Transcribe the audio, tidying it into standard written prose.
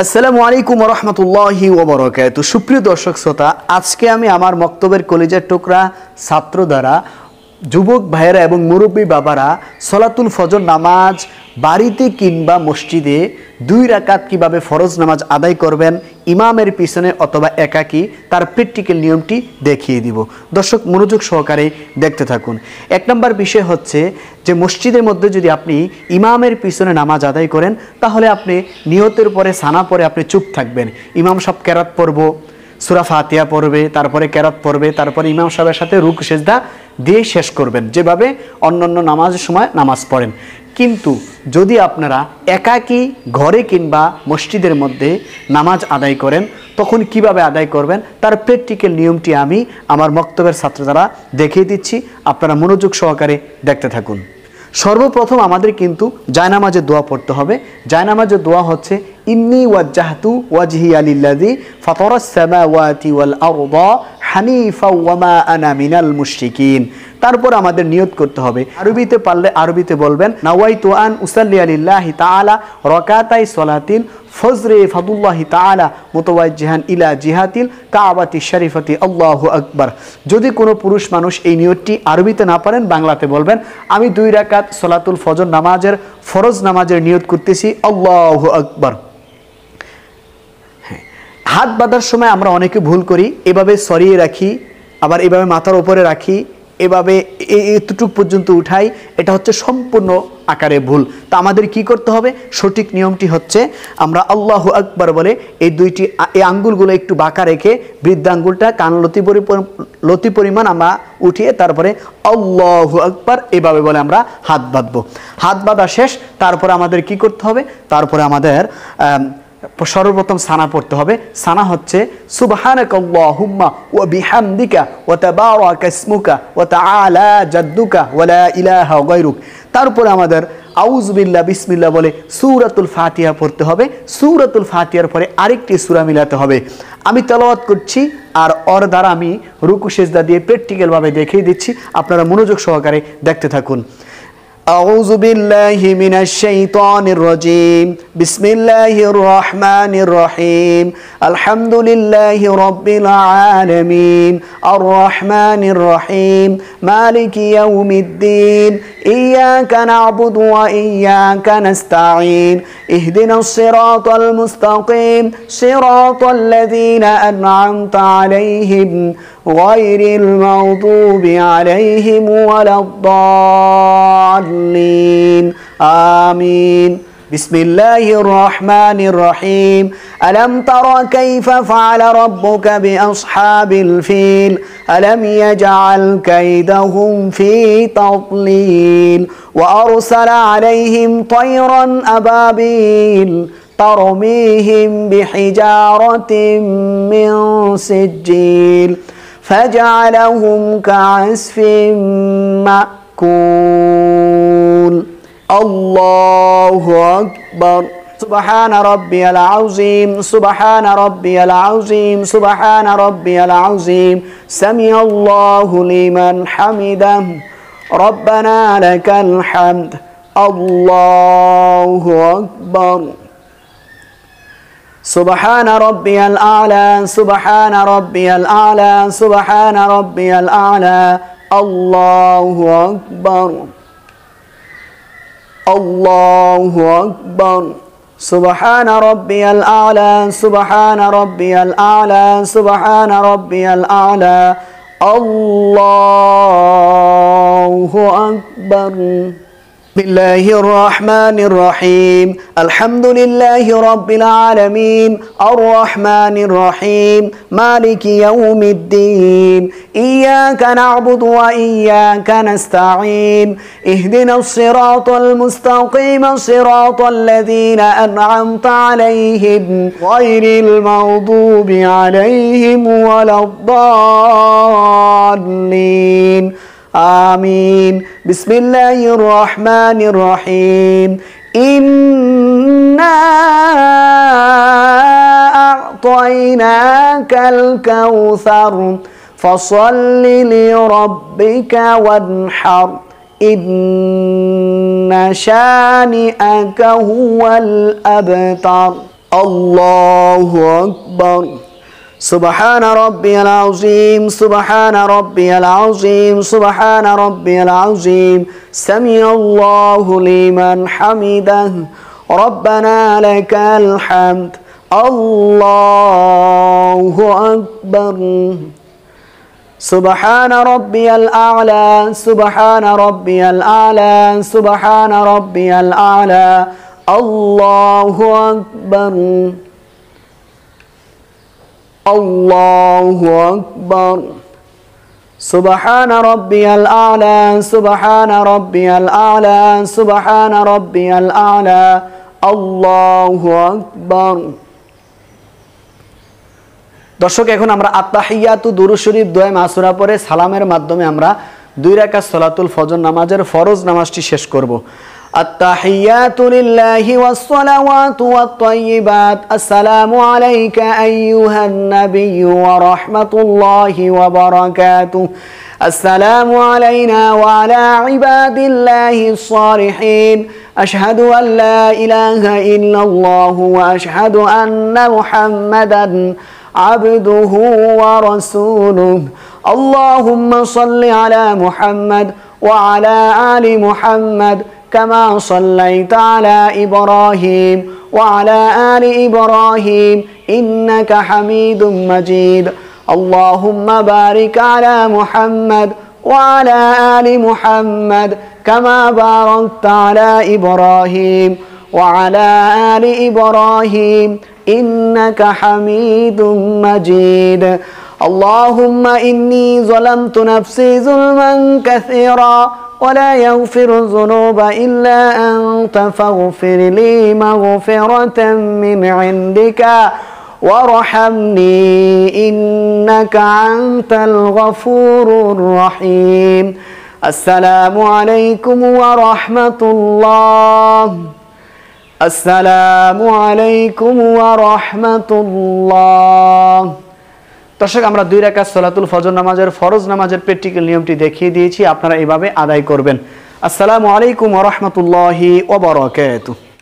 আসসালামু আলাইকুম ওয়া রাহমাতুল্লাহি ওয়া বারাকাতুহু। সুপ্রিয় দর্শক শ্রোতা, আজকে আমি আমার বক্তব্যের কলিজার টুকরা ছাত্র দ্বারা যুবক ভাইয়েরা এবং মুরব্বী বাবারা সলাতুল ফজর নামাজ বাড়িতে কিংবা মসজিদে 2 রাকাত কিভাবে ফরজ নামাজ আদায় করবেন ইমামের পিছনে অথবা একাকী, তার প্র্যাকটিক্যাল নিয়মটি দেখিয়ে দিব। দর্শক মনোযোগ সহকারে দেখতে থাকুন। 1 নম্বর বিষয় হচ্ছে যে মসজিদের মধ্যে যদি আপনি ইমামের পিছনে নামাজ আদায় করেন তাহলে আপনি নিয়তের পরে সানা পরে আপনি চুপ থাকবেন। ইমাম সব কেরাত পড়ব, সূরা ফাতিহা পড়বে, তারপরে কেরাত পড়বে, তারপরে ইমাম সাহেবের সাথে রুকু সিজদা দিয়ে শেষ করবেন, যেভাবে অন্যান্য নামাজের সময় নামাজ পড়েন। কিন্তু যদি আপনারা একাকী ঘরে কিংবা মসজিদের মধ্যে নামাজ আদায় করেন তখন কিভাবে আদায় করবেন তার প্র্যাকটিক্যাল নিয়মটি আমি আমার বক্তব্যের ছাত্র দ্বারা দেখিয়ে দিচ্ছি। আপনারা মনোযোগ সহকারে দেখতে থাকুন। সর্বপ্রথম আমাদের কিন্তু জায়নামাজের দোয়া পড়তে হবে। জায়নামাজের দোয়া হচ্ছে ইন্নী ওয়াজ্জাহতু ওয়াজহিয়া লিল্লাযী ফাতারাস সামাওয়াতি ওয়াল আরদা হানিফা ওয়া মা আনা মিনাল মুশরিকিন। তারপর আমাদের নিয়ত করতে হবে। আরবিতে পারলে আরবিতে বলবেন নাওয়াইতু আন উসাল্লি লিল্লাহি তাআলা রাকাতাই সলাতিল ফজরে ফাদুল্লাহি তাআলা মুতাওয়াজ্জিহান ইলা জিহাতিল কাবাতি শরীফাতি আল্লাহু আকবার। যদি কোনো পুরুষ মানুষ এই নিয়তটি আরবিতে না পারেন বাংলাতে বলবেন আমি 2 রাকাত সলাতুল ফজর নামাজের ফরজ নামাজের নিয়ত করতেছি আল্লাহু আকবার। হাত বাঁধার সময় আমরা অনেকে ভুল করি, এভাবে সরিয়ে রাখি, আবার এভাবে মাথার উপরে রাখি, এভাবে এতটুকু পর্যন্ত উঠাই। এটা হচ্ছে সম্পূর্ণ আকারে ভুল। তা আমাদের কি করতে হবে? সঠিক নিয়মটি হচ্ছে আমরা আল্লাহু আকবার বলে এই আঙ্গুলগুলো একটু বাঁকা রেখে বৃদ্ধাঙ্গুলটা কান লতি পরিমাণ আমরা উঠিয়ে তারপরে আল্লাহু আকবার এভাবে বলে আমরা হাত বাঁধবো। হাত বাঁধা শেষ, তারপরে আমাদের কি করতে হবে? তারপরে আমাদের সর্বপ্রথম সানা পড়তে হবে। সানা হচ্ছে সুবহানাকাল্লাহুম্মা ওয়া বিহামদিকা ওয়া তাবারাকা ইসমুকা ওয়া তাআলা জাদ্দুকা ওয়া লা ইলাহা গায়রুক। তারপরে আমাদের আউযু বিল্লাহ বিসমিল্লাহ বলে সূরাতুল ফাতিহা পড়তে হবে। সূরাতুল ফাতিহার পরে আরেকটি সূরা মিলাতে হবে। আমি তেলাওয়াত করছি আর ওর দ্বারা আমি রুকু সিজদা দিয়ে প্র্যাকটিক্যাল ভাবে দেখিয়ে দিচ্ছি। আপনারা মনোযোগ সহকারে দেখতে থাকুন। أعوذ بالله من الشيطان الرجيم بسم الله الرحمن الرحيم الحمد لله رب العالمين الرحمن الرحيم مالك يوم الدين إياك نعبد وإياك نستعين اهدنا الصراط المستقيم صراط الذين أنعمت عليهم غير المغضوب عليهم ولا الضالين آمين بسم الله الرحمن الرحيم ألم تر كيف فعل ربك بأصحاب الفيل ألم يجعل كيدهم في تضليل وأرسل عليهم طيرا أبابيل ترميهم بحجارة من سجيل فجعلهم كعصف مأكول الله أكبر سبحان ربي العظيم سبحان ربي العظيم سبحان ربي العظيم سمع الله لمن حمده ربنا لك الحمد الله أكبر سبحان ربي الأعلى سبحان ربي الأعلى سبحان ربي الأعلى الله أكبر الله أكبر سبحان ربي الأعلى سبحان ربي الأعلى سبحان ربي الأعلى الله أكبر بسم الله الرحمن الرحيم الحمد لله رب العالمين الرحمن الرحيم مالك يوم الدين إياك نعبد وإياك نستعين اهدنا الصراط المستقيم صراط الذين أنعمت عليهم غير المغضوب عليهم ولا الضالين آمين بسم الله الرحمن الرحيم إنا أعطيناك الكوثر فصل لربك وانحر إن شانئك هو الأبتر আল্লাহু আকবার। সুবহান রাব্বিয়াল আযীম, সুবহান রাব্বিয়াল আযীম, সুবহান রাব্বিয়াল আযীম। সামিআল্লাহু লিমান হামিদাহ, রব্বানা লাকাল হামদ। আল্লাহু আকবার। সুবহান রাব্বিয়াল আ'লা, সুবহান রাব্বিয়াল আ'লা, সুবহান রাব্বিয়াল আ'লা। আল্লাহু আকবার। আল্লাহু আকবার। সুবহান রাব্বিয়াল আ'লা, সুবহান রাব্বিয়াল আ'লা, সুবহান রাব্বিয়াল আ'লা। আল্লাহু আকবার। দর্শক, এখন আমরা আত্তাহিয়াতু দুরূদ শরীফ দোয়া মাসুরা পরে সালামের মাধ্যমে আমরা 2 রাকাত সালাতুল ফজর নামাজের ফরজ নামাজটি শেষ করব। আত্তাহিয়াতু লিল্লাহি ওয়াস সালাওয়াতু ওয়াত তাইয়্যিবাত। আসসালামু আলাইকা আইয়ুহান নাবিয়্যু ওয়া রাহমাতুল্লাহি ওয়া বারাকাতুহু। আসসালামু আলাইনা ওয়া আলা ইবাদিল্লাহিস সালিহিন। আশহাদু আল লা ইলাহা ইল্লাল্লাহু ওয়া আশহাদু আন্না মুহাম্মাদান عبده ورسوله. اللهم صل على محمد وعلى آل محمد كما صليت على إبراهيم وعلى آل إبراهيم إنك حميد مجيد. اللهم بارك على محمد وعلى آل محمد كما باركت على إبراهيم وعلى آل إبراهيم إنك حميد مجيد. اللهم إني ظلمت نفسي ظلما كثيرا ولا يغفر الذنوب إلا أنت فاغفر لي مغفرة من عندك وارحمني إنك أنت الغفور الرحيم. السلام عليكم ورحمة الله. আসসালামু আলাইকুম ওয়া রাহমাতুল্লাহ। দর্শক, আমরা 2 রাকাত সালাতুল ফজর নামাজের ফরজ নামাজের প্র্যাকটিক্যাল নিয়মটি দেখিয়ে দিয়েছি, আপনারা এভাবে আদায় করবেন। আসসালামু আলাইকুম ওয়া রাহমাতুল্লাহি ওয়া বারাকাতুহু।